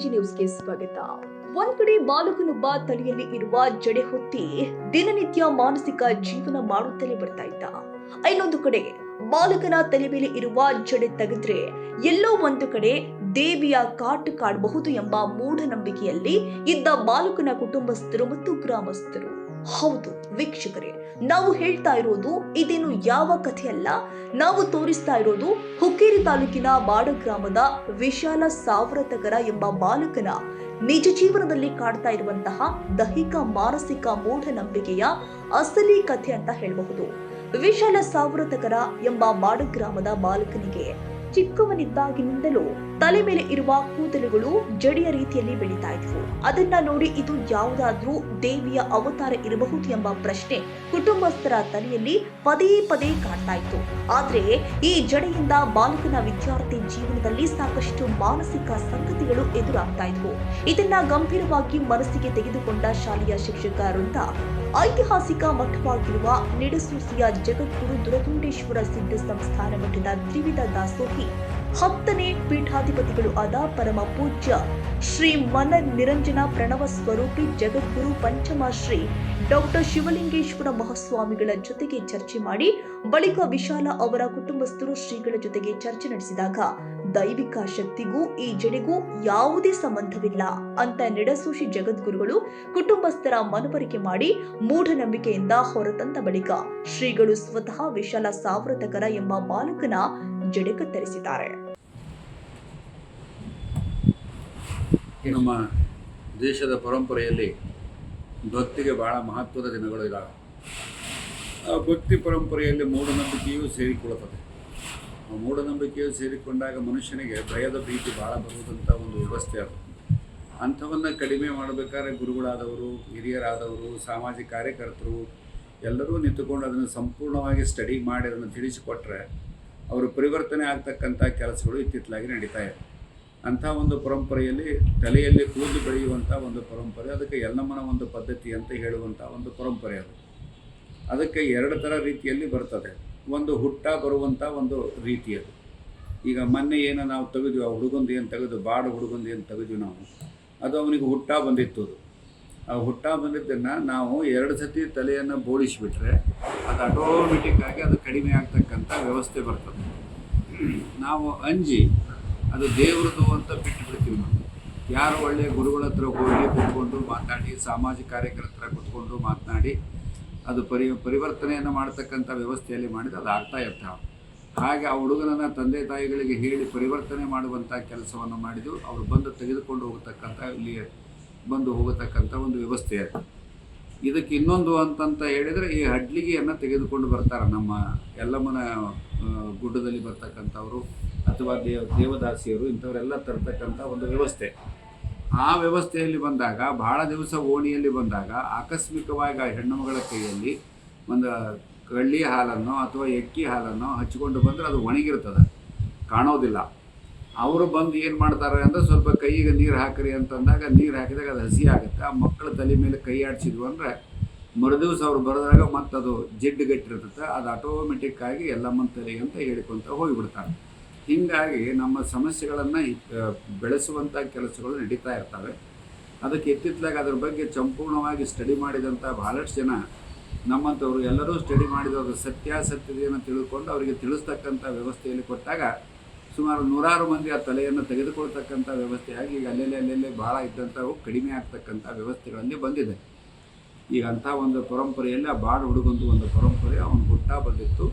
AG ನ್ಯೂಸ್ಗೆ ಸ್ವಾಗತ. ಒಂದ್ ಕಡೆ ಬಾಲಕನೊಬ್ಬ ತಲೆಯಲ್ಲಿ ಇರುವ ಜಡೆ ಹೊತ್ತಿ ದಿನನಿತ್ಯ ಮಾನಸಿಕ ಜೀವನ ಮಾಡುತ್ತಲೇ ಬರ್ತಾ ಇದ್ದ. ಇನ್ನೊಂದು ಕಡೆ ಬಾಲಕನ ತಲೆ ಮೇಲೆ ಇರುವ ಜಡೆ ತೆಗೆದ್ರೆ ಎಲ್ಲೋ ಒಂದು ಕಡೆ ದೇವಿಯ ಕಾಟು ಕಾಡಬಹುದು ಎಂಬ ಮೂಢನಂಬಿಕೆಯಲ್ಲಿ ಇದ್ದ ಬಾಲಕನ ಕುಟುಂಬಸ್ಥರು ಮತ್ತು ಗ್ರಾಮಸ್ಥರು. ಹೌದು ವೀಕ್ಷಕರೇ, ನಾವು ಹೇಳ್ತಾ ಇರೋದು ಇದೇನು ಯಾವ ಕಥೆಯಲ್ಲ. ನಾವು ತೋರಿಸ್ತಾ ಇರೋದು ಹುಕ್ಕೇರಿ ತಾಲೂಕಿನ ಬಾಡ ಗ್ರಾಮದ ವಿಶಾಲ ಸಾವರತಗರ ಎಂಬ ಬಾಲಕನ ನಿಜ ಜೀವನದಲ್ಲಿ ಕಾಡ್ತಾ ಇರುವಂತಹ ದೈಹಿಕ ಮಾನಸಿಕ ಮೂಢನಂಬಿಕೆಯ ಅಸಲಿ ಕಥೆ ಅಂತ ಹೇಳಬಹುದು. ವಿಶಾಲ ಸಾವರತಗರ ಎಂಬ ಬಾಡ ಗ್ರಾಮದ ಬಾಲಕನಿಗೆ ಚಿಕ್ಕವನಿದ್ದಾಗಿನಿಂದಲೂ ತಲೆ ಮೇಲೆ ಇರುವ ಕೂದಲುಗಳು ಜಡಿಯ ರೀತಿಯಲ್ಲಿ ಬೆಳೀತಾ ಇದ್ವು. ಅದನ್ನ ನೋಡಿ ಇದು ಯಾವುದಾದ್ರೂ ದೇವಿಯ ಅವತಾರ ಇರಬಹುದು ಎಂಬ ಪ್ರಶ್ನೆ ಕುಟುಂಬಸ್ಥರ ತಲೆಯಲ್ಲಿ ಪದೇ ಪದೇ ಕಾಡ್ತಾ ಇತ್ತು. ಆದ್ರೆ ಈ ಜಡೆಯಿಂದ ಬಾಲಕನ ವಿದ್ಯಾರ್ಥಿ ಜೀವನದಲ್ಲಿ ಸಾಕಷ್ಟು ಮಾನಸಿಕ ಸಂಗತಿಗಳು ಎದುರಾಗ್ತಾ ಇದ್ವು. ಇದನ್ನ ಗಂಭೀರವಾಗಿ ಮನಸ್ಸಿಗೆ ತೆಗೆದುಕೊಂಡ ಶಾಲೆಯ ಶಿಕ್ಷಕ ವೃಂದ ಐತಿಹಾಸಿಕ ಮಠವಾಗಿರುವ ನಿಡಸೂಸಿಯ ಜಗದ್ಗುರು ದುರಗುಂಡೇಶ್ವರ ಸಿದ್ಧ ಸಂಸ್ಥಾನ ಮಠದ ತ್ರಿವಿಧ ದಾಸೋಹಿ 10ನೇ ಪೀಠಾಧಿಪತಿಗಳು ಆದ ಪರಮ ಪೂಜ್ಯ ಶ್ರೀ ಮನ ನಿರಂಜನ ಪ್ರಣವ ಸ್ವರೂಪಿ ಜಗದ್ಗುರು ಪಂಚಮ ಶ್ರೀ ಡಾಕ್ಟರ್ ಶಿವಲಿಂಗೇಶ್ವರ ಮಹಾಸ್ವಾಮಿಗಳ ಜೊತೆಗೆ ಚರ್ಚೆ ಮಾಡಿ ಬಳಿಕ ವಿಶಾಲ ಅವರ ಕುಟುಂಬಸ್ಥರು ಶ್ರೀಗಳ ಜೊತೆಗೆ ಚರ್ಚೆ ನಡೆಸಿದಾಗ ದೈವಿಕ ಶಕ್ತಿಗೂ ಈ ಜಡೆಗೂ ಯಾವುದೇ ಸಂಬಂಧವಿಲ್ಲ ಅಂತ ನಿಡಸೂಸಿ ಜಗದ್ಗುರುಗಳು ಕುಟುಂಬಸ್ಥರ ಮನವರಿಕೆ ಮಾಡಿ ಮೂಢನಂಬಿಕೆಯಿಂದ ಹೊರತಂದ ಬಳಿಕ ಶ್ರೀಗಳು ಸ್ವತಃ ವಿಶಾಲ ಸಾವರತಗರ ಎಂಬ ಬಾಲಕನ ಜಡೆ ಕತ್ತರಿಸಿದ್ದಾರೆ. ನಮ್ಮ ದೇಶದ ಪರಂಪರೆಯಲ್ಲಿ ಭಕ್ತಿಗೆ ಬಹಳ ಮಹತ್ವದ ದಿನಗಳು ಇದ್ದಾವೆ. ಆ ಭಕ್ತಿ ಪರಂಪರೆಯಲ್ಲಿ ಮೂಢನಂಬಿಕೆಯೂ ಸೇರಿಕೊಳ್ಳುತ್ತದೆ. ಆ ಮೂಢನಂಬಿಕೆಯು ಸೇರಿಕೊಂಡಾಗ ಮನುಷ್ಯನಿಗೆ ಭಯದ ಭೀತಿ ಭಾಳ ಬರುವುದಂಥ ಒಂದು ವ್ಯವಸ್ಥೆ ಅದು. ಅಂಥವನ್ನು ಕಡಿಮೆ ಮಾಡಬೇಕಾದ್ರೆ ಗುರುಗಳಾದವರು, ಹಿರಿಯರಾದವರು, ಸಾಮಾಜಿಕ ಕಾರ್ಯಕರ್ತರು ಎಲ್ಲರೂ ನಿಂತುಕೊಂಡು ಅದನ್ನು ಸಂಪೂರ್ಣವಾಗಿ ಸ್ಟಡಿ ಮಾಡಿ ಅದನ್ನು ತಿಳಿಸಿಕೊಟ್ರೆ ಅವರು ಪರಿವರ್ತನೆ ಆಗ್ತಕ್ಕಂಥ ಕೆಲಸಗಳು ಇತ್ತಿತ್ತಲಾಗಿ ನಡೀತಾ ಇದೆ. ಅಂಥ ಒಂದು ಪರಂಪರೆಯಲ್ಲಿ ತಲೆಯಲ್ಲಿ ಕೂದಲು ಬೆಳೆಯುವಂಥ ಒಂದು ಪರಂಪರೆ, ಅದಕ್ಕೆ ಯಲ್ಲಮ್ಮನ ಒಂದು ಪದ್ಧತಿ ಅಂತ ಹೇಳುವಂಥ ಒಂದು ಪರಂಪರೆ ಅದು. ಅದಕ್ಕೆ ಎರಡು ಥರ ರೀತಿಯಲ್ಲಿ ಬರ್ತದೆ. ಒಂದು ಹುಟ್ಟ ಬರುವಂಥ ಒಂದು ರೀತಿ ಅದು. ಈಗ ಮೊನ್ನೆ ಏನು ನಾವು ತೆಗೆದ್ವಿ, ಆ ಹುಡುಗಂದು ಏನು ತೆಗೆದು ಬಾಡ ಹುಡುಗಂದು ಏನು ತೆಗೆದ್ವಿ ನಾವು, ಅದು ಅವನಿಗೆ ಹುಟ್ಟ ಬಂದಿತ್ತು. ಅದು ಆ ಹುಟ್ಟ ಬಂದಿದ್ದನ್ನು ನಾವು 2 ಸತಿ ತಲೆಯನ್ನು ಬೋಳಿಸಿಬಿಟ್ರೆ ಅದು ಆಟೋಮೆಟಿಕ್ಕಾಗಿ ಅದು ಕಡಿಮೆ ಆಗ್ತಕ್ಕಂಥ ವ್ಯವಸ್ಥೆ ಬರ್ತದೆ. ನಾವು ಅಂಜಿ ಅದು ದೇವ್ರದ್ದು ಅಂತ ಬಿಟ್ಟು ಬಿಡ್ತೀವಿ. ನಾವು ಯಾರು ಒಳ್ಳೆಯ ಗುರುಗಳ ಹತ್ರ ಹೋಗಿ ಕೂತ್ಕೊಂಡು ಮಾತಾಡಿ, ಸಾಮಾಜಿಕ ಕಾರ್ಯಕರ್ತರ ಕೂತ್ಕೊಂಡು ಮಾತನಾಡಿ ಅದು ಪರಿವರ್ತನೆಯನ್ನು ಮಾಡ್ತಕ್ಕಂಥ ವ್ಯವಸ್ಥೆಯಲ್ಲಿ ಮಾಡಿದ್ರೆ ಅದು ಆಗ್ತಾ ಇರ್ತಾವೆ. ಹಾಗೆ ಆ ಹುಡುಗನನ್ನು ತಂದೆ ತಾಯಿಗಳಿಗೆ ಹೇಳಿ ಪರಿವರ್ತನೆ ಮಾಡುವಂಥ ಕೆಲಸವನ್ನು ಮಾಡಿದ್ದು ಅವರು ಬಂದು ತೆಗೆದುಕೊಂಡು ಹೋಗತಕ್ಕಂಥ ಇಲ್ಲಿ ಬಂದು ಹೋಗತಕ್ಕಂಥ ಒಂದು ವ್ಯವಸ್ಥೆ ಅದು. ಇದಕ್ಕೆ ಇನ್ನೊಂದು ಅಂತಂತ ಹೇಳಿದರೆ ಈ ಹಡ್ಲಿಗೆಯನ್ನು ತೆಗೆದುಕೊಂಡು ಬರ್ತಾರೆ ನಮ್ಮ ಯಲ್ಲಮ್ಮನ ಗುಡ್ಡದಲ್ಲಿ ಬರ್ತಕ್ಕಂಥವರು ಅಥವಾ ದೇವದಾಸಿಯರು ಇಂಥವರೆಲ್ಲ ತರ್ತಕ್ಕಂಥ ಒಂದು ವ್ಯವಸ್ಥೆ. ಆ ವ್ಯವಸ್ಥೆಯಲ್ಲಿ ಬಂದಾಗ ಭಾಳ ದಿವಸ ಓಣಿಯಲ್ಲಿ ಬಂದಾಗ ಆಕಸ್ಮಿಕವಾಗಿ ಆ ಹೆಣ್ಣುಮಗಳ ಕೈಯಲ್ಲಿ ಒಂದು ಕಳ್ಳಿ ಹಾಲನ್ನು ಅಥವಾ ಎಕ್ಕಿ ಹಾಲನ್ನು ಹಚ್ಚಿಕೊಂಡು ಬಂದರೆ ಅದು ಒಣಗಿರ್ತದೆ, ಕಾಣೋದಿಲ್ಲ. ಅವರು ಬಂದು ಏನು ಮಾಡ್ತಾರೆ ಅಂದರೆ ಸ್ವಲ್ಪ ಕೈಗೆ ನೀರು ಹಾಕಿರಿ ಅಂತಂದಾಗ ನೀರು ಹಾಕಿದಾಗ ಅದು ಹಸಿ ಆಗುತ್ತೆ. ಆ ಮಕ್ಕಳ ತಲೆ ಮೇಲೆ ಕೈ ಆಡಿಸಿದ್ವು ಅಂದರೆ ಮರುದಿವಸ ಅವ್ರು ಬರೆದಾಗ ಮತ್ತು ಅದು ಜಿಡ್ಡು ಗಟ್ಟಿರ್ತದೆ. ಅದು ಆಟೋಮೆಟಿಕ್ಕಾಗಿ ಯಲ್ಲಮ್ಮನ ತಲೆ ಅಂತ ಹೇಳಿಕೊಂತ ಹೋಗಿಬಿಡ್ತಾರೆ. ಹೀಗಾಗಿ ನಮ್ಮ ಸಮಸ್ಯೆಗಳನ್ನು ಬೆಳೆಸುವಂಥ ಕೆಲಸಗಳು ನಡೀತಾ ಇರ್ತವೆ. ಅದಕ್ಕೆ ಇತ್ತಿತ್ತಲಾಗಿ ಅದ್ರ ಬಗ್ಗೆ ಸಂಪೂರ್ಣವಾಗಿ ಸ್ಟಡಿ ಮಾಡಿದಂಥ ಭಾಳಷ್ಟು ಜನ ನಮ್ಮಂಥವ್ರು ಎಲ್ಲರೂ ಸ್ಟಡಿ ಮಾಡಿದವರು ಸತ್ಯಾಸತ್ಯತೆಯನ್ನು ತಿಳ್ಕೊಂಡು ಅವರಿಗೆ ತಿಳಿಸ್ತಕ್ಕಂಥ ವ್ಯವಸ್ಥೆಯಲ್ಲಿ ಕೊಟ್ಟಾಗ ಸುಮಾರು 100 ಮಂದಿ ಆ ತಲೆಯನ್ನು ತೆಗೆದುಕೊಳ್ತಕ್ಕಂಥ ವ್ಯವಸ್ಥೆಯಾಗಿ ಈಗ ಅಲ್ಲೆಲ್ಲೇ ಭಾಳ ಇದ್ದಂಥವು ಕಡಿಮೆ ಆಗ್ತಕ್ಕಂಥ ವ್ಯವಸ್ಥೆಗಳಲ್ಲಿ ಬಂದಿದೆ. ಈಗ ಅಂಥ ಒಂದು ಪರಂಪರೆಯಲ್ಲಿ ಆ ಬಾಡ ಹುಡುಗಂದು ಒಂದು ಪರಂಪರೆ ಅವನು ಹುಟ್ಟ ಬಂದಿತ್ತು.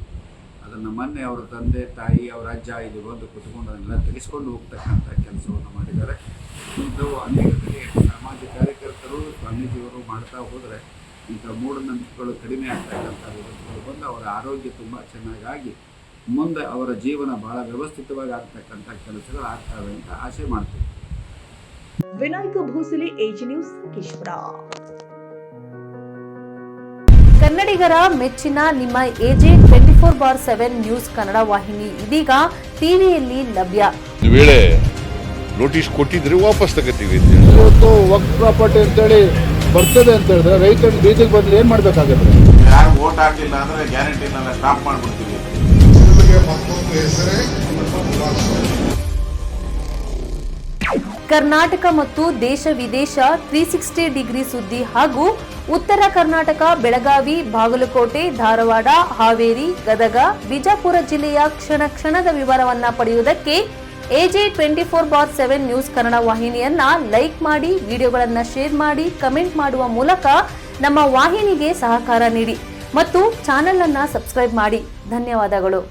ಅದನ್ನು ಮೊನ್ನೆ ಅವರ ತಂದೆ ತಾಯಿ ಅವರ ಅಜ್ಜ ಇದು ಬಂದು ಕುತ್ಕೊಂಡು ಅದನ್ನೆಲ್ಲ ತೆಗೆಸ್ಕೊಂಡು ಹೋಗ್ತಕ್ಕಂಥ ಕೆಲಸವನ್ನು ಮಾಡಿದ್ದಾರೆ. ಇಂಥವು ಅನೇಕ ಕಡೆ ಸಾಮಾಜಿಕ ಕಾರ್ಯಕರ್ತರು ಸ್ವಾಮೀಜಿಯವರು ಮಾಡ್ತಾ ಹೋದರೆ ಇಂಥ ಮೂಢನಂಬಿಕೆಗಳು ಕಡಿಮೆ ಆಗ್ತಕ್ಕಂಥ ವ್ಯವಸ್ಥೆಗಳು ಬಂದು ಅವರ ಆರೋಗ್ಯ ತುಂಬ ಚೆನ್ನಾಗಿ ಮುಂದೆ ಅವರ ಜೀವನ ಬಹಳ ವ್ಯವಸ್ಥಿತವಾಗಿ ಆಗ್ತಕ್ಕಂಥ ಕೆಲಸಗಳು ಆಗ್ತವೆ ಅಂತ ಆಶೆ ಮಾಡ್ತೀವಿ. ವಿನಾಯಕ ಭೋಸಲೆ, ಎಜಿ ನ್ಯೂಸ್, ಕಿಶ್ವರ. ಕನ್ನಡಿಗರ ಮೆಚ್ಚಿನ ನಿಮ್ಮ ಎಜೆ 24/7 ನ್ಯೂಸ್ ಕನ್ನಡ ವಾಹಿನಿ ಇದೀಗ ಟಿವಿಯಲ್ಲಿ ಲಭ್ಯ. ಒಂದು ವೇಳೆ ನೋಟಿಸ್ ಕೊಟ್ಟಿದ್ರೆ ವಾಪಸ್ ತಗೋತೀವಿ. ಇವತ್ತು ವಕ್ಫ್ ಪ್ರಾಪರ್ಟಿ ಅಂತೇಳಿ ಬರ್ತದೆ ಅಂತ ಹೇಳಿದ್ರೆ ರೈತರು ಬೀದಿಗೆ ಬಂದ್ರೆ ಏನ್ ಮಾಡ್ಬೇಕಾಗತ್ತೆ? ಯಾರು ವೋಟ್ ಹಾಕಿಲ್ಲ ಅಂದ್ರೆ ಗ್ಯಾರಂಟಿನೆಲ್ಲ ಸ್ಟಾಪ್ ಮಾಡ್ಬಿಡ್ತೀವಿ. ಮತ್ತೊಂದು ಹೆಸರೇ ಕರ್ನಾಟಕ ಮತ್ತು ದೇಶ ವಿದೇಶ 360 ಡಿಗ್ರಿ ಸುದ್ದಿ ಹಾಗೂ ಉತ್ತರ ಕರ್ನಾಟಕ ಬೆಳಗಾವಿ, ಬಾಗಲಕೋಟೆ, ಧಾರವಾಡ, ಹಾವೇರಿ, ಗದಗ, ಬಿಜಾಪುರ ಜಿಲ್ಲೆಯ ಕ್ಷಣ ಕ್ಷಣದ ವಿವರವನ್ನ ಪಡೆಯುವುದಕ್ಕೆ AJ 24/7 ನ್ಯೂಸ್ ಕನ್ನಡ ವಾಹಿನಿಯನ್ನ ಲೈಕ್ ಮಾಡಿ, ವಿಡಿಯೋಗಳನ್ನ ಶೇರ್ ಮಾಡಿ, ಕಮೆಂಟ್ ಮಾಡುವ ಮೂಲಕ ನಮ್ಮ ವಾಹಿನಿಗೆ ಸಹಕಾರ ನೀಡಿ ಮತ್ತು ಚಾನೆಲ್ ಅನ್ನ ಸಬ್ಸ್ಕ್ರೈಬ್ ಮಾಡಿ. ಧನ್ಯವಾದಗಳು.